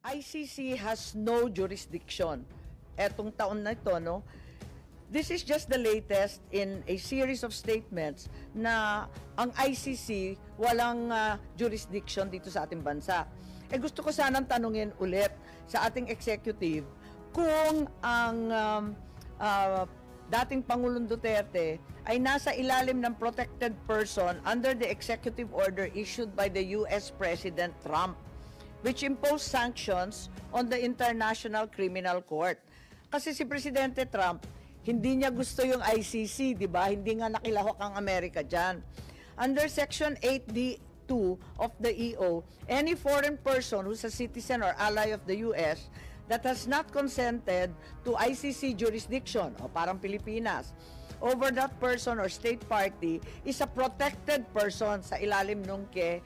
ICC has no jurisdiction. Etong taon na ito, no? This is just the latest in a series of statements na ang ICC walang jurisdiction dito sa ating bansa. Gusto ko sanang tanungin ulit sa ating executive kung ang dating Pangulong Duterte ay nasa ilalim ng protected person under the executive order issued by the US President Trump, which imposed sanctions on the International Criminal Court. Kasi si Presidente Trump, hindi niya gusto yung ICC, di ba? Hindi nga nakilahok ang Amerika dyan. Under Section 8D2 of the EO, any foreign person who's a citizen or ally of the US that has not consented to ICC jurisdiction, o parang Pilipinas, over that person or state party is a protected person sa ilalim nung kay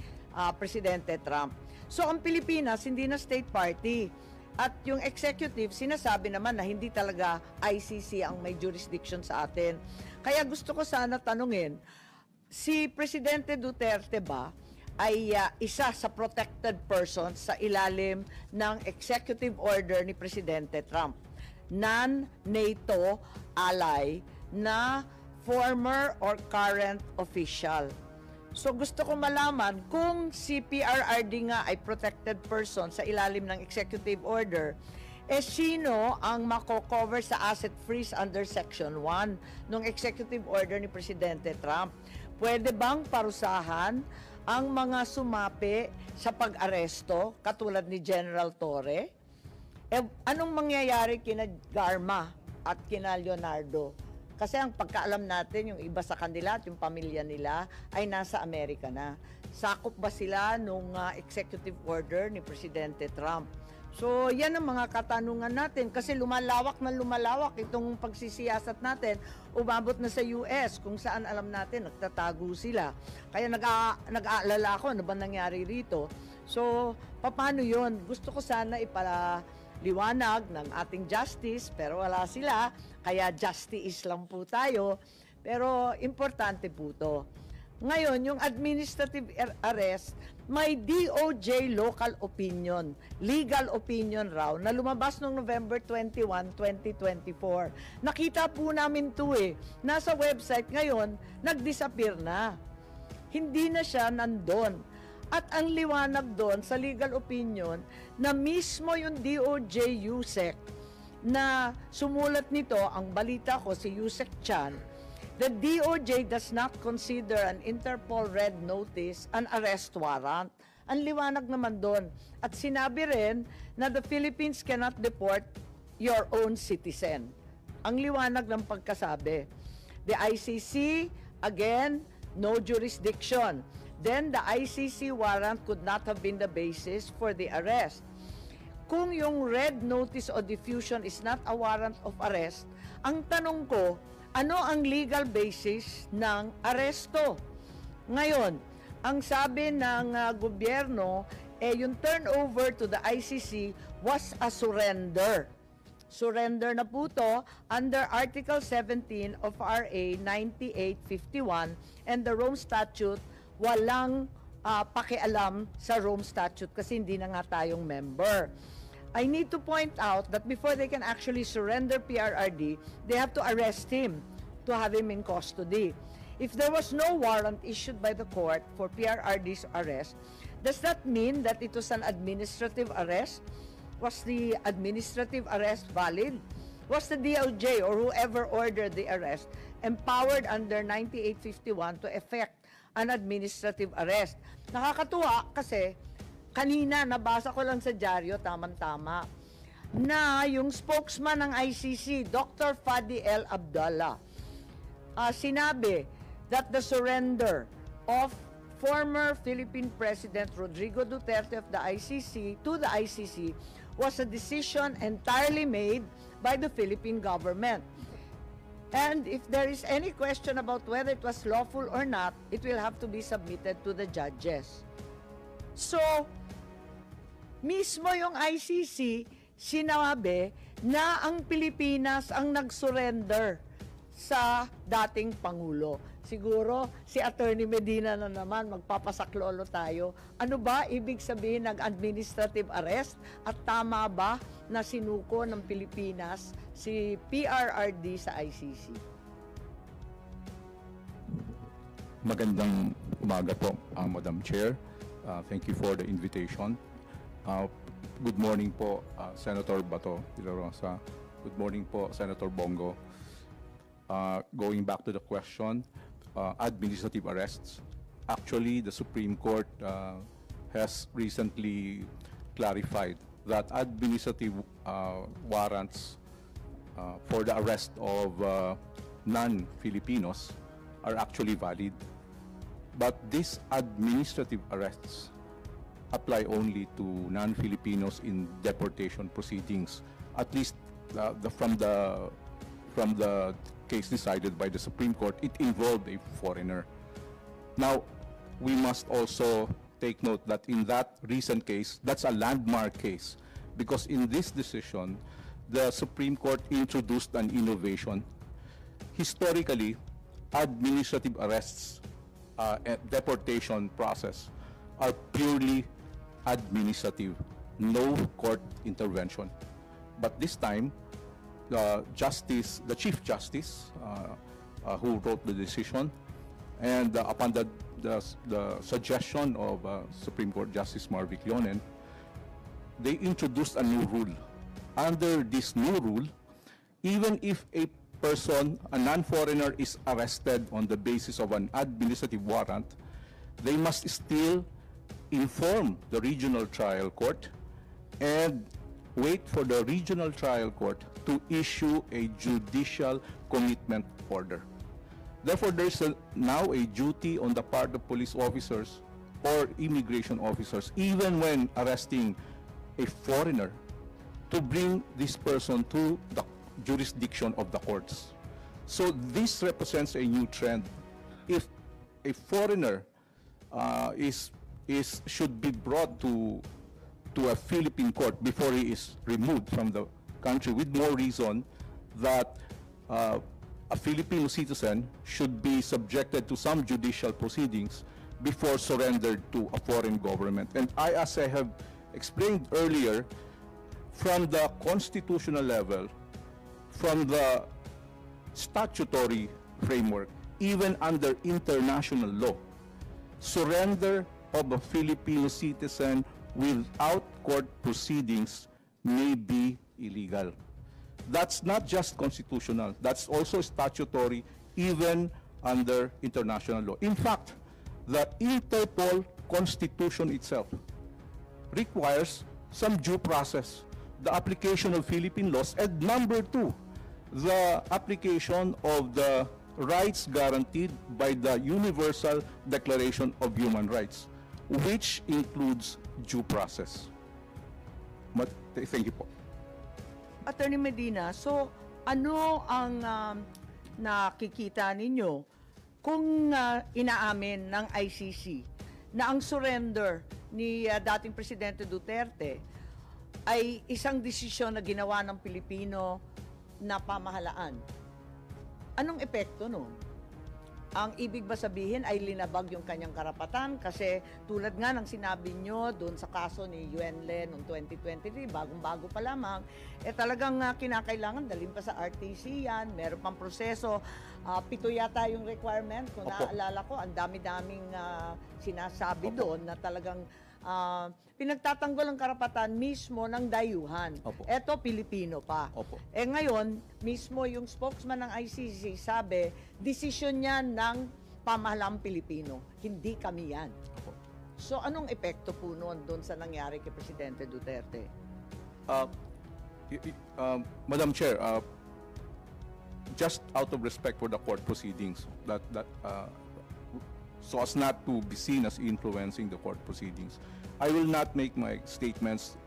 Presidente Trump. So ang Pilipinas, hindi na state party. At yung executive, sinasabi naman na hindi talaga ICC ang may jurisdiction sa atin. Kaya gusto ko sana tanungin, si Presidente Duterte ba ay isa sa protected person sa ilalim ng executive order ni Presidente Trump? Non-NATO ally na former or current official. So gusto ko malaman kung si PRRD nga ay protected person sa ilalim ng executive order, sino ang mako-cover sa asset freeze under Section 1 ng executive order ni Presidente Trump? Pwede bang parusahan ang mga sumapi sa pag-aresto katulad ni General Torre? Anong mangyayari kina Garma at kina Leonardo? Kasi ang pagkaalam natin, yung iba sa kanila at yung pamilya nila ay nasa Amerika na. Sakop ba sila nung executive order ni Presidente Trump? So, yan ang mga katanungan natin kasi lumalawak na lumalawak itong pagsisiyasat natin. Umabot na sa US kung saan alam natin nagtatago sila. Kaya nag-aalala ako ano ba nangyari rito. So, paano yun? Gusto ko sana liwanag ng ating justice, pero wala sila, kaya justice lang po tayo. Pero importante po to. Ngayon, yung administrative arrest, may DOJ local opinion, legal opinion raw, na lumabas noong November 21, 2024. Nakita po namin to Nasa website ngayon, nag-disappear na. Hindi na siya nandun. At ang liwanag doon sa legal opinion na mismo yung DOJ USEC na sumulat nito, ang balita ko si Yusek Chan, the DOJ does not consider an Interpol Red Notice an arrest warrant. Ang liwanag naman doon. At sinabi rin na the Philippines cannot deport your own citizen. Ang liwanag ng pagkasabi. The ICC, again, no jurisdiction. Then the ICC warrant could not have been the basis for the arrest. Kung yung red notice o diffusion is not a warrant of arrest, ang tanong ko, ano ang legal basis ng aresto? Ngayon, ang sabi ng gobyerno, yung turnover to the ICC was a surrender. Surrender na po to under Article 17 of RA 9851 and the Rome Statute. Walang pakialam sa Rome Statute kasi hindi na nga tayong member. I need to point out that before they can actually surrender PRRD, they have to arrest him to have him in custody. If there was no warrant issued by the court for PRRD's arrest, does that mean that it was an administrative arrest? Was the administrative arrest valid? Was the DOJ or whoever ordered the arrest empowered under 9851 to effect an administrative arrest? Nakakatuwa kasi kanina nabasa ko lang sa dyaryo, tamang-tama, na yung spokesman ng ICC, Dr. Fadi L. Abdallah, sinabi that the surrender of former Philippine President Rodrigo Duterte of the ICC to the ICC was a decision entirely made by the Philippine government. And if there is any question about whether it was lawful or not, it will have to be submitted to the judges. So, mismo yung ICC sinabi na ang Pilipinas ang nag-surrender sa dating Pangulo. siguro si Attorney Medina na naman, magpapasaklolo tayo. Ano ba ibig sabihin ng administrative arrest at tama ba na sinuko ng Pilipinas si PRRD sa ICC? Magandang umaga po, Madam Chair. Thank you for the invitation. Good morning po, Senator Bato de la Rosa. Good morning po, Senator Bongo. Going back to the question, administrative arrests. Actually, the Supreme Court has recently clarified that administrative warrants for the arrest of non-Filipinos are actually valid. But these administrative arrests apply only to non-Filipinos in deportation proceedings, at least from the case decided by the Supreme Court, it involved a foreigner. Now, we must also take note that in that recent case, that's a landmark case, because in this decision, the Supreme Court introduced an innovation. Historically, administrative arrests and deportation process are purely administrative, no court intervention. But this time, the Chief Justice who wrote the decision, and upon the suggestion of Supreme Court Justice Marvick Leonen, they introduced a new rule. Under this new rule, even if a person, a non-foreigner, is arrested on the basis of an administrative warrant, they must still inform the regional trial court and wait for the regional trial court to issue a judicial commitment order. Therefore, there's now a duty on the part of police officers or immigration officers, even when arresting a foreigner, to bring this person to the jurisdiction of the courts. So this represents a new trend. If a foreigner should be brought to a Philippine court before he is removed from the country, with more reason that a Filipino citizen should be subjected to some judicial proceedings before surrendered to a foreign government. And as I have explained earlier, from the constitutional level, from the statutory framework, even under international law, surrender of a Filipino citizen without court proceedings may be illegal. That's not just constitutional, that's also statutory, even under international law. In fact, the Interpol Constitution itself requires some due process, the application of Philippine laws, and number two, the application of the rights guaranteed by the Universal Declaration of Human Rights, which includes due process. Thank you po. Attorney Medina, so ano ang nakikita ninyo kung inaamin ng ICC na ang surrender ni dating Presidente Duterte ay isang desisyon na ginawa ng Pilipino na pamahalaan? Anong epekto nun? Ang ibig ba sabihin ay linabag yung kanyang karapatan? Kasi tulad nga ng sinabi nyo doon sa kaso ni Yuen Le noong 2023, bagong-bago pa lamang, talagang kinakailangan dalhin pa sa RTC yan, meron pang proseso. 7 yata yung requirement, kung naaalala ko, ang dami-daming sinasabi doon na talagang pinagtatanggol ang karapatan mismo ng dayuhan. Eto, Pilipino pa. Ngayon, mismo yung spokesman ng ICC sabi, desisyon niya ng pamahalaang Pilipino. Hindi kami yan. So, anong epekto po noon doon sa nangyari kay Presidente Duterte? Madam Chair, just out of respect for the court proceedings, so as not to be seen as influencing the court proceedings, I will not make my statements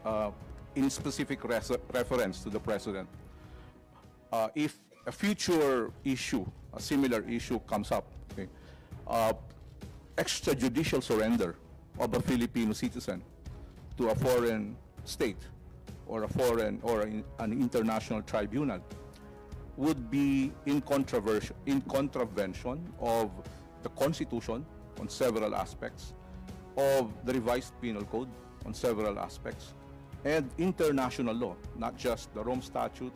in specific reference to the President. If a future issue, a similar issue comes up, okay, extrajudicial surrender of a Filipino citizen to a foreign state or an international tribunal, would be in contravention of the Constitution on several aspects, of the revised penal code on several aspects, and international law, not just the Rome Statute,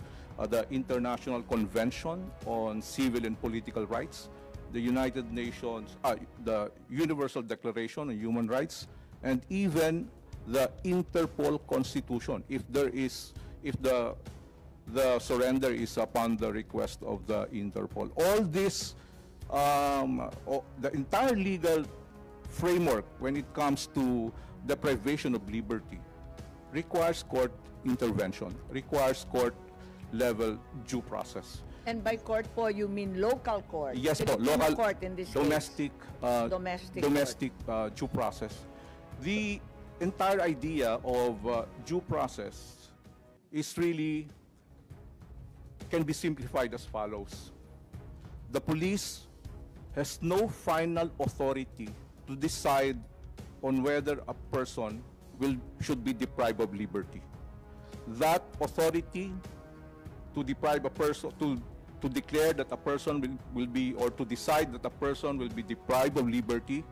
the International Convention on Civil and Political Rights, the United Nations, the Universal Declaration on Human Rights, and even the Interpol Constitution, if the surrender is upon the request of the Interpol. All this, the entire legal framework when it comes to deprivation of liberty requires court intervention, requires court-level due process. And by court po, you mean local court? Yes po, Filipino local, court in this domestic, Domestic domestic due process. The entire idea of due process is really, can be simplified as follows. The police has no final authority to decide on whether a person should be deprived of liberty. That authority to deprive a person, to declare that a person will be, or to decide that a person will be deprived of liberty,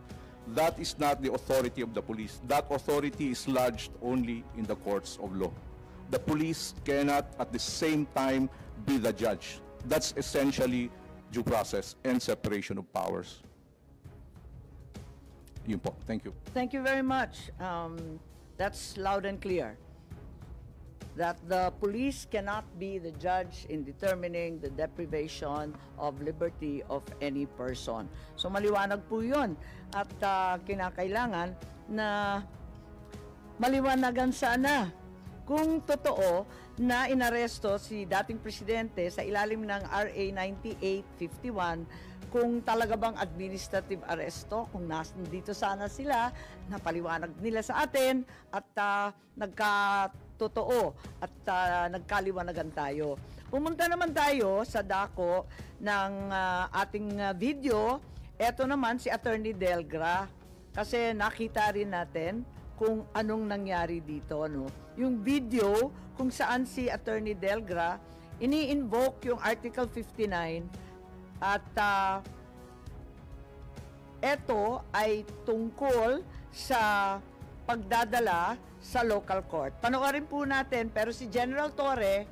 that is not the authority of the police. That authority is lodged only in the courts of law. The police cannot at the same time be the judge. That's essentially due process and separation of powers. Yun po. Thank you. Thank you very much. That's loud and clear. That the police cannot be the judge in determining the deprivation of liberty of any person. So maliwanag po yun. At kinakailangan na maliwanagan sana kung totoo na inaresto si dating presidente sa ilalim ng RA 9851, kung talaga bang administrative arresto, kung nandito sana sila, napaliwanag nila sa atin at nagkatotoo at nagkaliwanagan tayo. Pumunta naman tayo sa dako ng ating video. Ito naman si Attorney Delgra, kasi nakita rin natin kung anong nangyari dito, no? Yung video kung saan si Attorney Delgra ini-invoke yung Article 59 at ito ay tungkol sa pagdadala sa local court. Panoorin po natin, pero si General Torre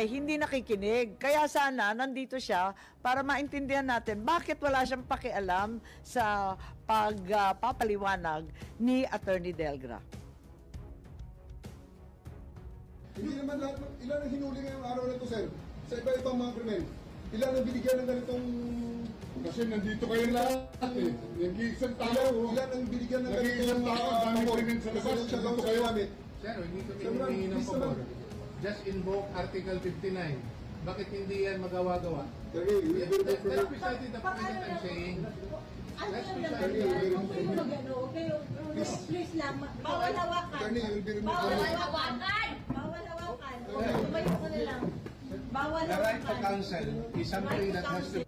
hindi nakikinig. Kaya sana nandito siya para maintindihan natin bakit wala siyang pakialam sa pagpapaliwanag ni Attorney Delgra. Hindi naman lahat, ilan ang hinuli ngayong araw na ito, sir? Sa iba-ibang mga krimen. Ilan ang binigyan ng ganitong... Kasi nandito kayo lahat eh. Nag-iisang tao. Ilan ang binigyan ng Nag-iisang tao, dami krimen sa labas. Nandito kayo. Sir, hindi kami humingi ng pabor. Just invoke Article 59. Bakit hindi yan magawa-gawa? That's precisely the point that I'm saying. Please lang, bawal hawakan. Bawal hawakan. Bawal hawakan. Tumayo ko na lang. Bawal The right to hawakan. counsel is something that has to...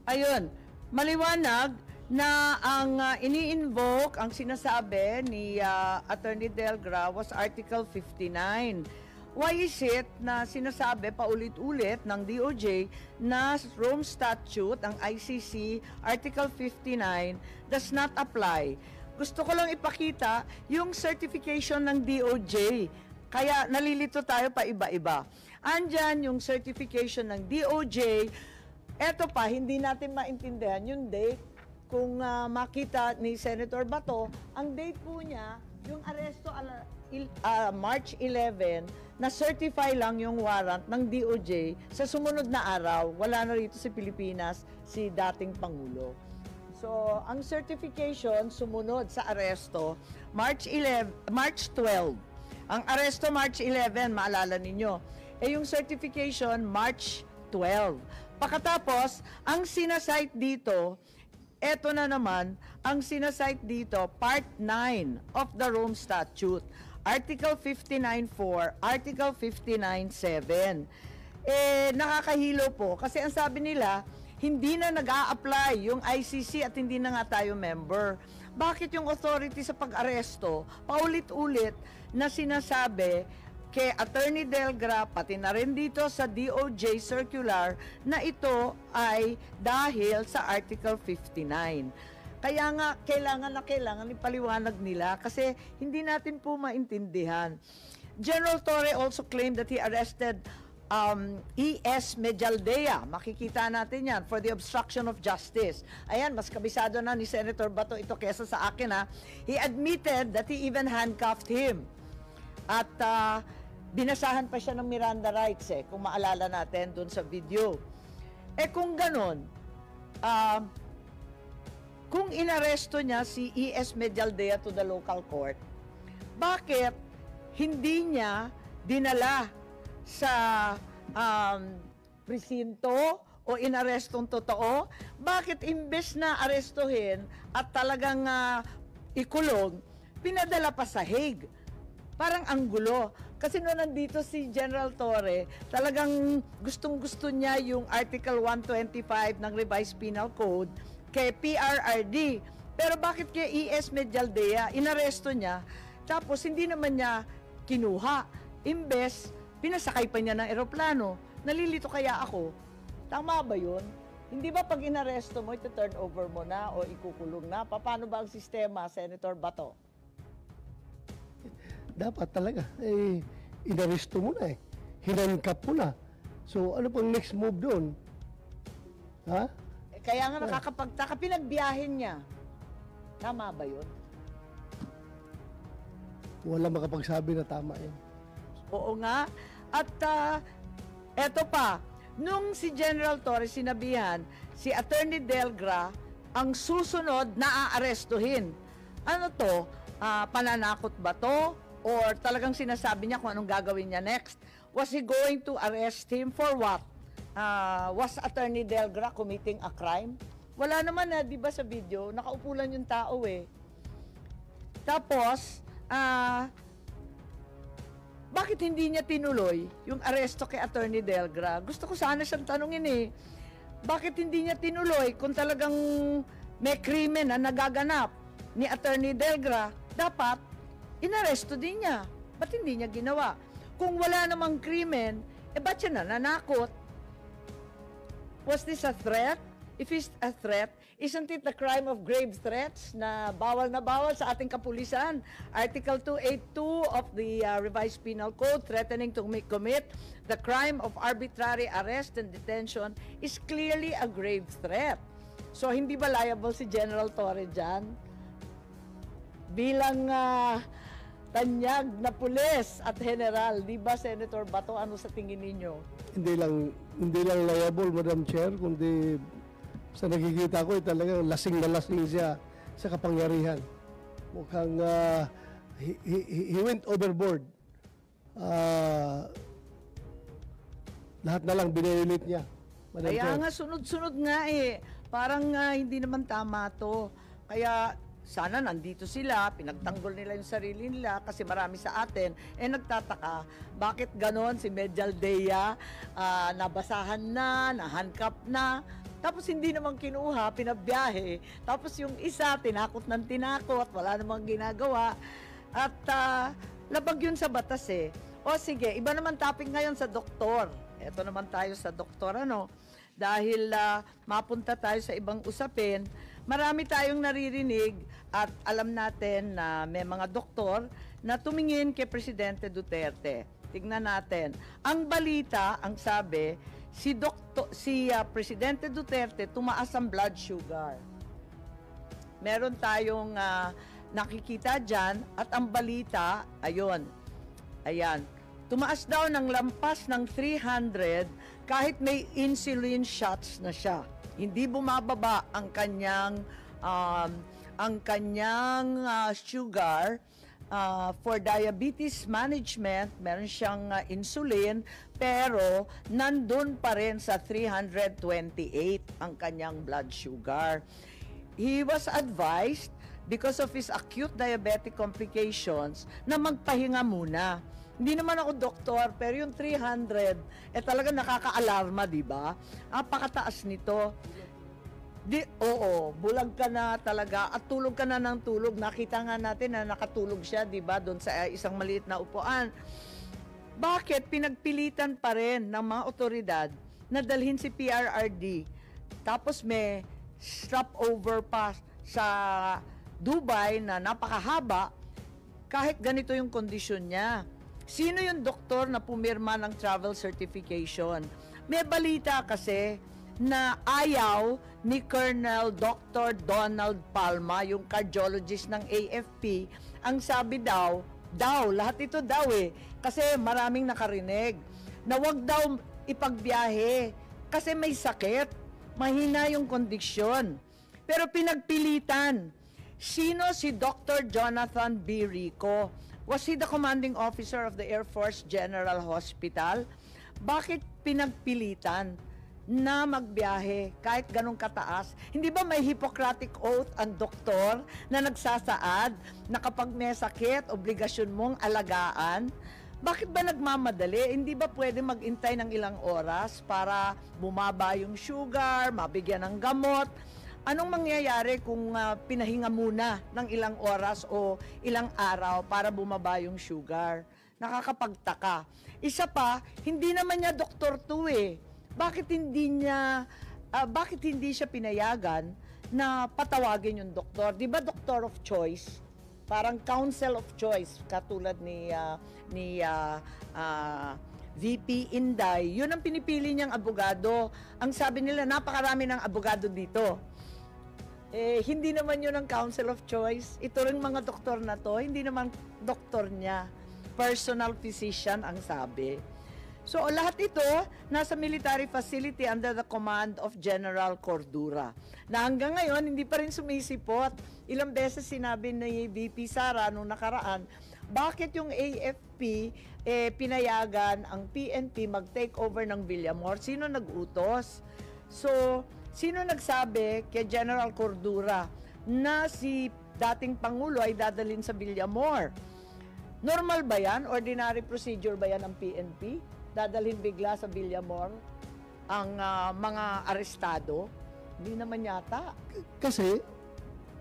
Ayun, maliwanag na ang ini-invoke, ang sinasabi ni Attorney Delgra was Article 59. Why is it na sinasabi paulit-ulit ng DOJ na Rome Statute, ang ICC, Article 59, does not apply? Gusto ko lang ipakita yung certification ng DOJ. Kaya nalilito tayo pa iba-iba. Andyan yung certification ng DOJ. Eto pa, hindi natin maintindihan yung date. Kung makita ni Senator Bato, ang date po niya, yung aresto March 11, na-certify lang yung warrant ng DOJ sa sumunod na araw. Wala na rito sa Pilipinas si dating Pangulo. So, ang certification sumunod sa aresto March 12. Ang aresto March 11, maalala ninyo. Yung certification March 12. Pagkatapos, ang sinasite dito, eto na naman, ang sinasite dito, Part 9 of the Rome Statute. Article 59.4, Article 59.7. Nakakahilo po kasi ang sabi nila, hindi na nag-a-apply yung ICC at hindi na nga tayo member. Bakit yung authority sa pag-aresto, paulit-ulit na sinasabi kay Attorney Delgra, pati na rin dito sa DOJ circular, na ito ay dahil sa Article 59. Kaya nga, kailangan ipaliwanag nila kasi hindi natin po maintindihan. General Torre also claimed that he arrested E.S. Medialdea. Makikita natin yan for the obstruction of justice. Ayan, mas kabisado na ni Senator Bato ito kesa sa akin ha. He admitted that he even handcuffed him. At binasahan pa siya ng Miranda rights kung maalala natin dun sa video. Kung ganon, kung inaresto niya si E.S. Medialdea to the local court, bakit hindi niya dinala sa presinto o inarestong totoo? Bakit imbes na arestuhin at talagang ikulong, pinadala pa sa Hague? Parang ang gulo. Kasi noon nandito si General Torre, talagang gustong-gusto niya yung Article 125 ng Revised Penal Code kay PRRD. Pero bakit kay E.S. Medialdea, inaresto niya, tapos hindi naman niya kinuha. Imbes, pinasakay pa niya ng eroplano. Nalilito kaya ako. Tama ba yun? Hindi ba pag inaresto mo, ito-turn over mo na o ikukulong na? Paano ba ang sistema, Senator Bato? Dapat talaga, inaresto mo na hinangkap mo na. So, ano pang next move doon? Ha? Kaya nga nakakapagtaka, pinagbiyahin niya. Tama ba yun? Wala makapagsabi na tama yan. Oo nga. At eto pa, nung si General Torres sinabihan, si Attorney Delgra ang susunod na aarestuhin. Ano to? Pananakot ba to? Or talagang sinasabi niya kung anong gagawin niya next? Was he going to arrest him for what? Was Attorney Delgra committing a crime? Wala naman di ba sa video? Nakaupo lang yung tao Tapos, bakit hindi niya tinuloy yung aresto kay Attorney Delgra? Gusto ko sana siyang tanungin Bakit hindi niya tinuloy kung talagang may krimen na nagaganap ni Attorney Delgra? Dapat inaresto din niya. Ba't hindi niya ginawa? Kung wala namang krimen, ba't siya nananakot? Was this a threat? If it's a threat, isn't it the crime of grave threats na bawal sa ating kapulisan? Article 282 of the Revised Penal Code, threatening to commit the crime of arbitrary arrest and detention is clearly a grave threat. So, hindi ba liable si General Torre dyan? Bilang tanyag na pulis at general, di ba Senator Bato, ano sa tingin ninyo? Hindi lang liable, Madam Chair, kundi sa nakikita ko talagang lasing na lasing siya sa kapangyarihan. Mukhang he went overboard. Lahat na lang binilate niya, Madam Kaya Chair. nga sunod-sunod nga parang hindi naman tama to. Kaya sana nandito sila, pinagtanggol nila yung sarili nila kasi marami sa atin, nagtataka, bakit ganon si Medialdea, nabasahan na, nahandcuff na, tapos hindi naman kinuha, pinabiyahe, tapos yung isa, tinakot ng tinakot, wala namang ginagawa, at labag yun sa batas O sige, iba naman topic ngayon sa doktor. Ito naman tayo sa doktor, dahil mapunta tayo sa ibang usapin, marami tayong naririnig at alam natin na may mga doktor na tumingin kay Presidente Duterte. Tignan natin. Ang balita, ang sabi, si Presidente Duterte tumaas ang blood sugar. Meron tayong nakikita dyan at ang balita, ayan, tumaas daw ng lampas ng 300 kahit may insulin shots na siya. Hindi bumababa ang kanyang sugar for diabetes management. Meron siyang insulin, pero nandun pa rin sa 328 ang kanyang blood sugar. He was advised because of his acute diabetic complications na magpahinga muna. Hindi naman ako doktor, pero yung 300, talaga nakaka-alarma, di ba? Napakataas nito. Oo, bulag ka na talaga at tulog ka na ng tulog. Nakita nga natin na nakatulog siya, di ba, doon sa isang maliit na upuan. bakit pinagpilitan pa rin ng mga otoridad na dalhin si PRRD tapos may stopover pa sa Dubai na napakahaba kahit ganito yung kondisyon niya? Sino yung doktor na pumirma ng travel certification? May balita kasi na ayaw ni Colonel Dr. Donald Palma, yung cardiologist ng AFP, ang sabi daw, lahat ito daw kasi maraming nakarinig, na wag daw ipagbiyahe kasi may sakit, mahina yung kondisyon. Pero pinagpilitan. Sino si Dr. Jonathan B. Rico? Was he the commanding officer of the Air Force General Hospital? Bakit pinagpilitan na magbiyahe kahit ganong kataas? Hindi ba may Hippocratic Oath ang doktor na nagsasaad na kapag may sakit, obligasyon mong alagaan? Bakit ba nagmamadali? Hindi ba pwede magintay ng ilang oras para bumaba yung sugar, mabigyan ng gamot? Anong mangyayari kung pinahinga muna ng ilang oras o ilang araw para bumaba yung sugar? Nakakapagtaka. Isa pa, hindi naman niya doktor to Bakit hindi siya pinayagan na patawagin yung doktor? Di ba doctor of choice? Parang counsel of choice, katulad ni VP Inday. Yun ang pinipili niyang abogado. Ang sabi nila, napakarami ng abogado dito. Hindi naman yun ang counsel of choice. Ito rin mga doktor na to, hindi naman doktor niya. Personal physician ang sabi. So lahat ito nasa military facility under the command of General Cordura. Na hanggang ngayon hindi pa rin sumisipot. Ilang beses sinabi ni VP Sara nung nakaraan, bakit yung AFP pinayagan ang PNP mag-take over ng Villamor? Sino nag-utos? So, sino nagsabi kay General Cordura na si dating Pangulo ay dadalhin sa Villamor? Normal ba yan? Ordinary procedure ba yan ng PNP? Dadalhin bigla sa Villamor ang mga arestado? Hindi naman yata. Kasi,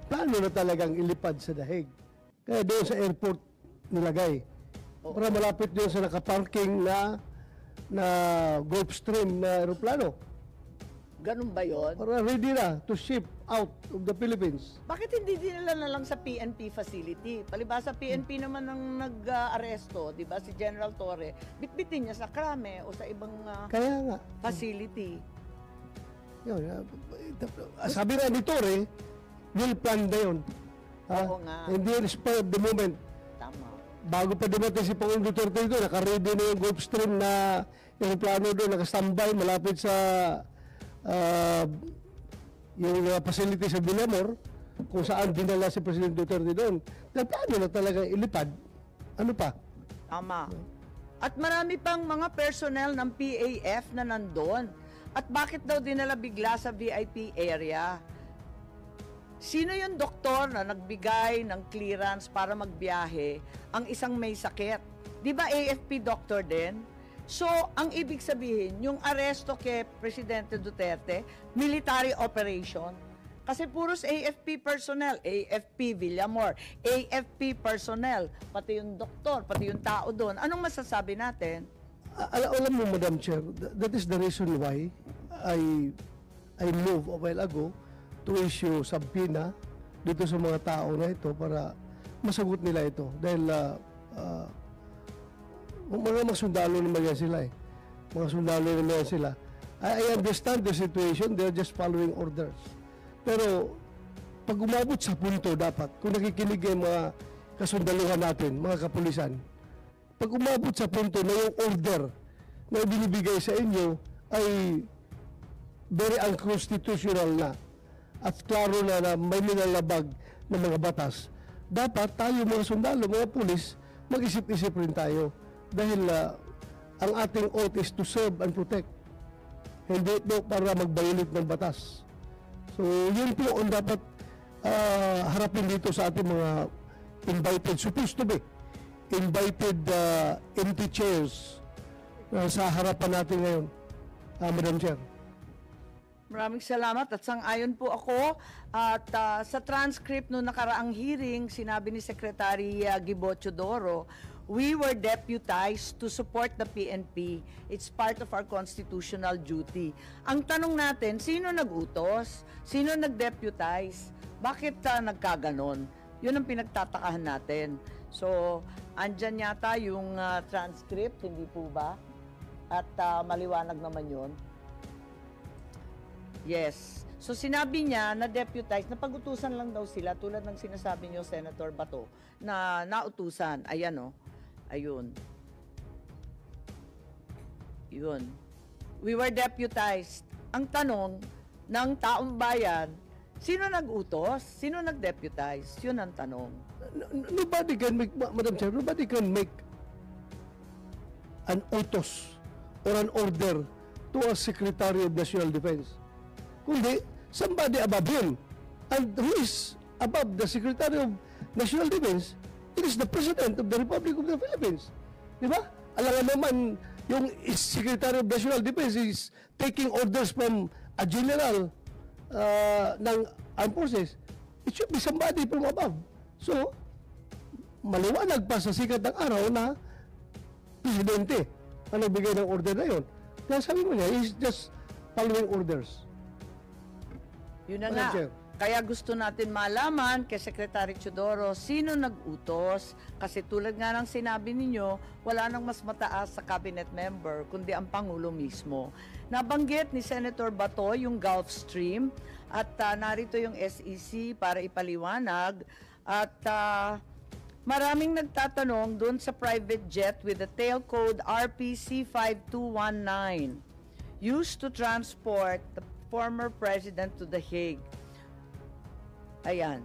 plano na talagang ilipad sa dahig. Kaya doon sa airport nilagay. Para malapit doon sa nakaparking na Gulfstream na aeroplano. Ganun ba yun? Para ready na to ship out of the Philippines. Bakit hindi dinala na lang sa PNP facility? Palibasa PNP naman ang nag-aresto, di ba? Si General Torre. Bitbitin niya sa Krame o sa ibang Kaya nga. facility. Yun, sabi nga ni Torre, will plan na yun. Oo nga. Hindi spur of the moment. Tama. Bago pa dumating si Pangulong Duterte doon, naka-ready na yung Gulfstream na yung plano doon, naka-standby malapit sa yung facility sa Villamor, kung saan dinala si President Duterte doon. Dahil plano na talaga ilipad. Ano pa? Tama. At marami pang mga personnel ng PAF na nandun. At bakit daw dinala bigla sa VIP area? Sino yung doktor na nagbigay ng clearance para magbiyahe ang isang may sakit? Di ba AFP doctor din? So, ang ibig sabihin, yung aresto kay Presidente Duterte, military operation. Kasi puros AFP personnel, AFP Villamor, AFP personnel, pati yung doktor, pati yung tao doon. Anong masasabi natin? Alam mo, Madam Chair, that is the reason why I moved a while ago to issue subpoena dito sa mga tao na ito para masagot nila ito. Dahil mga sundalo naman yan sila Mga sundalo naman yan sila. I understand the situation, they're just following orders. Pero pag umabot sa punto dapat, kung nakikinig yung mga kasundaluhan natin, mga kapulisan, pag umabot sa punto na yung order na binibigay sa inyo ay very unconstitutional na at klaro na may nilalabag ng mga batas, dapat tayo mga sundalo, mga pulis, mag-isip-isip rin tayo. Dahil ang ating oath is to serve and protect. Hindi ito para mag-violate ng batas. So, yun po ang dapat harapin dito sa ating mga invited, supposed to be, invited empty chairs sa harapan natin ngayon, Madam Chair. Maraming salamat at sang-ayon po ako. At sa transcript noong nakaraang hearing, sinabi ni Secretary Gibo Chodoro, We were deputized to support the PNP. It's part of our constitutional duty. Ang tanong natin, sino nag-utos? Sino nag-deputize? Bakit nagkaganon? Yun ang pinagtatakahan natin. So, andyan yata yung transcript, hindi po ba? At maliwanag naman yun. Yes. So sinabi niya na deputize, na pag-utusan lang daw sila tulad ng sinasabi niyo, Senator Bato, na nautusan. Ayan o. Ayun. Yun. We were deputized. Ang tanong ng taong bayan, sino nag-utos? Sino nag-deputize? Yun ang tanong. Nobody can make, Madam Chair, nobody can make an utos or an order to a Secretary of National Defense. Kundi, somebody above him. And who is above the Secretary of National Defense? It is the President of the Republic of the Philippines. Di ba? Alam naman, yung Secretary of National Defense is taking orders from a general ng armed forces. It should be somebody from above. So, maliwanag pa sa sikat ng araw na presidente ang nagbigay ng order na yun. Kaya sabi mo niya, he's just following orders. Yun na Madam nga. Chair. Kaya gusto natin malaman kay Secretary Teodoro sino nag-utos. Kasi tulad nga ng sinabi ninyo, wala nang mas mataas sa cabinet member kundi ang Pangulo mismo. Nabanggit ni Senator Bato yung Gulf Stream at narito yung SEC para ipaliwanag. At maraming nagtatanong doon sa private jet with the tail code RPC5219 used to transport the former president to The Hague. Ayan.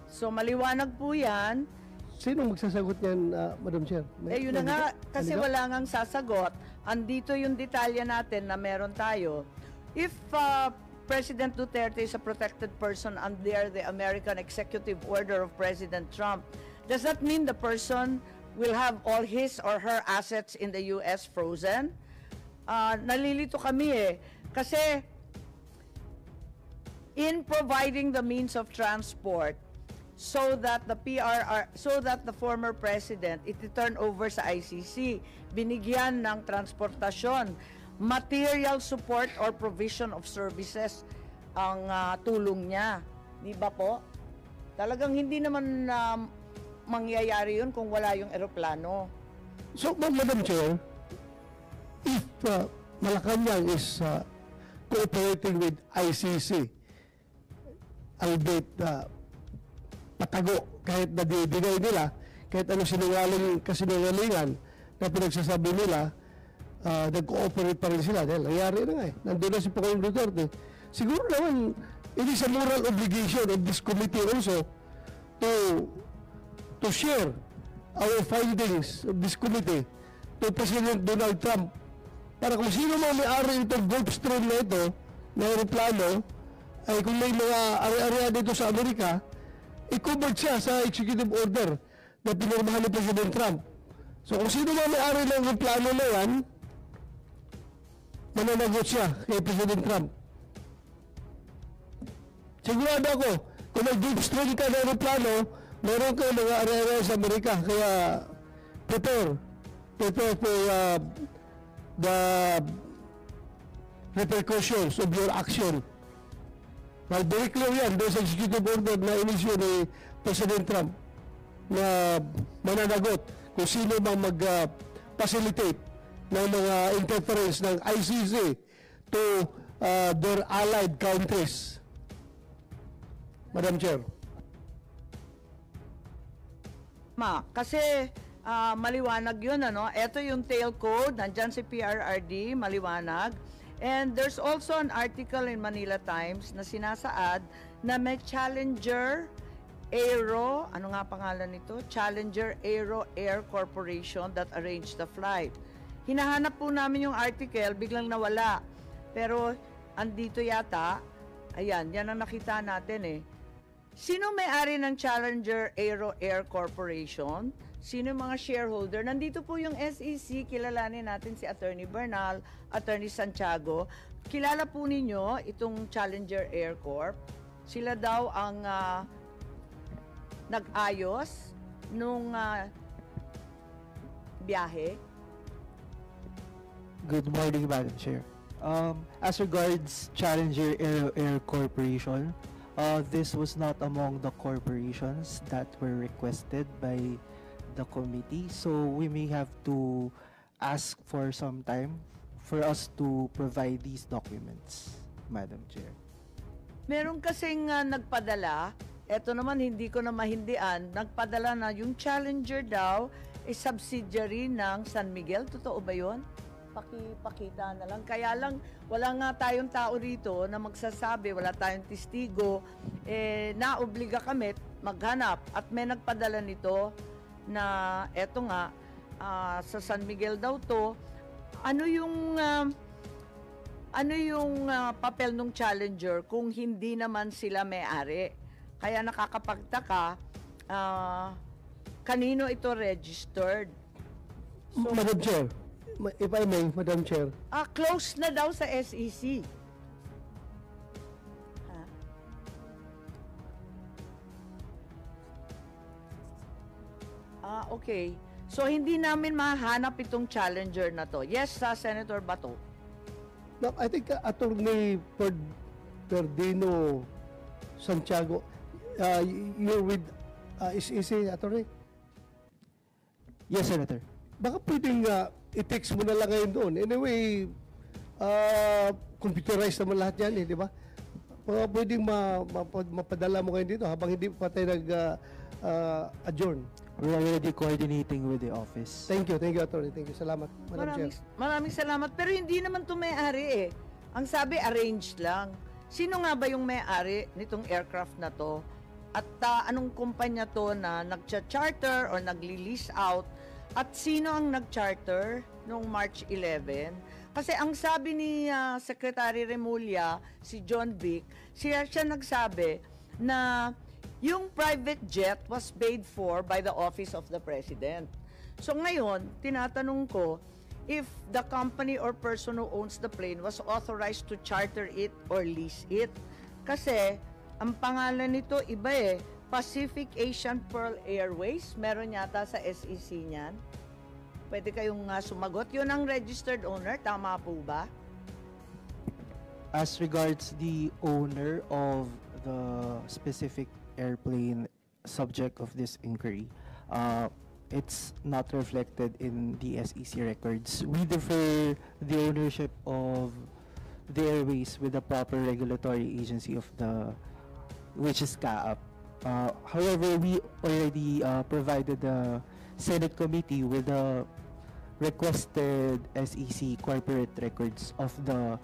So, maliwanag po yan. Sino magsasagot niyan, Madam Chair? Yun na nga, kasi wala ngang sasagot. Andito yung detalye natin na meron tayo. If President Duterte is a protected person under the American Executive Order of President Trump, does that mean the person will have all his or her assets in the U.S. frozen? Nalilito kami kasi in providing the means of transport so that the former president iti-turn over sa ICC, binigyan ng transportasyon, material support or provision of services ang tulong niya. Di ba po? Talagang hindi naman mangyayari yun kung wala yung eroplano. So, Madam Chair, if Malacanang is cooperating with ICC, albeit patago kahit na dinay nila, kahit ano kasinungalingan na pinagsasabi nila, nag-cooperate pa rin sila dahil nangyari na nga nandun na si Pangulong Duterte. Siguro naman, it is a moral obligation of this committee also to share our findings of this committee to President Donald Trump para kung sino man may-ari itong Gulf Stream na ito, na aeroplano, ay kung may mga ari-ariya dito sa Amerika, i-covered siya sa executive order na pinirmahan ni President Trump. So kung sino man may-ari ng aeroplano na yan, mananagot siya kay President Trump. Sigurado ako, kung may Gulf Stream ka na aeroplano, meron kayo mga ari-ariya sa Amerika, kaya prepare for the repercussions of your action. Well, very clear yan, doon sa executive order na inisyo ni President Trump na mananagot kung sino bang mag-facilitate ng mga interference ng ICC to their allied countries. Madam Chair. Kasi maliwanag yun, ano? Ito yung tail code, nandyan si PRRD, maliwanag. And there's also an article in Manila Times na sinasaad na may Challenger Aero, ano nga pangalan nito? Challenger Aero Air Corporation that arranged the flight. Hinahanap po namin yung article, biglang nawala. Pero andito yata, ayan, yan ang nakita natin Sino may-ari ng Challenger Aero Air Corporation? Sino yung mga shareholder? Nandito po yung SEC, kilalanin natin si Attorney Bernal, Attorney Santiago. Kilala po ninyo itong Challenger Air Corp. Sila daw ang nag-ayos nung biyahe? Good morning, Madam Chair. As regards Challenger Air Corporation, this was not among the corporations that were requested by the committee, so we may have to ask for some time for us to provide these documents, Madam Chair. Meron kasing nagpadala, eto naman hindi ko na mahindian, nagpadala na yung Challenger daw is subsidiary ng San Miguel. Totoo ba yun? Pakita na lang. Kaya lang, wala nga tayong tao rito na magsasabi, wala tayong testigo, naobliga kami maghanap. At may nagpadala nito na eto nga, sa San Miguel daw to. Ano yung papel ng Challenger kung hindi naman sila may-ari? Kaya nakakapagtaka, kanino ito registered? So, Madam Chair, if I may, Madam Chair, close na daw sa SEC. Okay. So, hindi namin mahanap itong Challenger na to. Yes, Senator Bato. no, I think Attorney Perdino Santiago, you're with SEC, Attorney? Yes, Senator. Baka pwedeng i-text mo na lang ngayon doon. Anyway, computerized naman lahat yan, di ba? Baka pwedeng mapadala mo ngayon dito habang hindi pa tayo nag-adjourn. We're already coordinating with the office. Thank you, Attorney. Thank you. Salamat, Madam Chair. Maraming salamat. Pero hindi naman ito may-ari eh. Ang sabi, arranged lang. Sino nga ba yung may-ari nitong aircraft na to? At anong kumpanya to na nag-charter or nagli-lease out? At sino ang nag-charter noong March 11? Kasi ang sabi ni Secretary Remulla, si John Vic, siya nagsabi na yung private jet was paid for by the Office of the President. So ngayon, tinatanong ko, if the company or person who owns the plane was authorized to charter it or lease it. Kasi, ang pangalan nito iba eh, Pacific Asian Pearl Airways, meron yata sa SEC niyan. Pwede kayong sumagot. Yun ang registered owner, tama po ba? As regards the owner of the specific airplane subject of this inquiry, it's not reflected in the SEC records. We defer the ownership of the airways with the proper regulatory agency of which is CAAP. However, we already provided the Senate committee with the requested SEC corporate records of the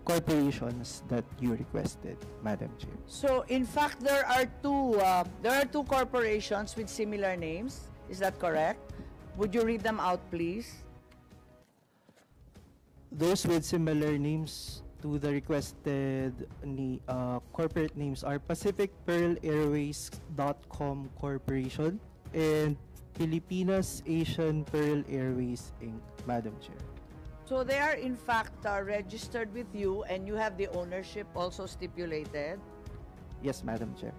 corporations that you requested, Madam Chair. So, in fact, there are two corporations with similar names. Is that correct? Would you read them out, please? Those with similar names to the requested corporate names are Pacific Pearl Airways.com Corporation and Filipinas Asian Pearl Airways Inc., Madam Chair. So they are in fact registered with you and you have the ownership also stipulated? Yes, Madam Chair.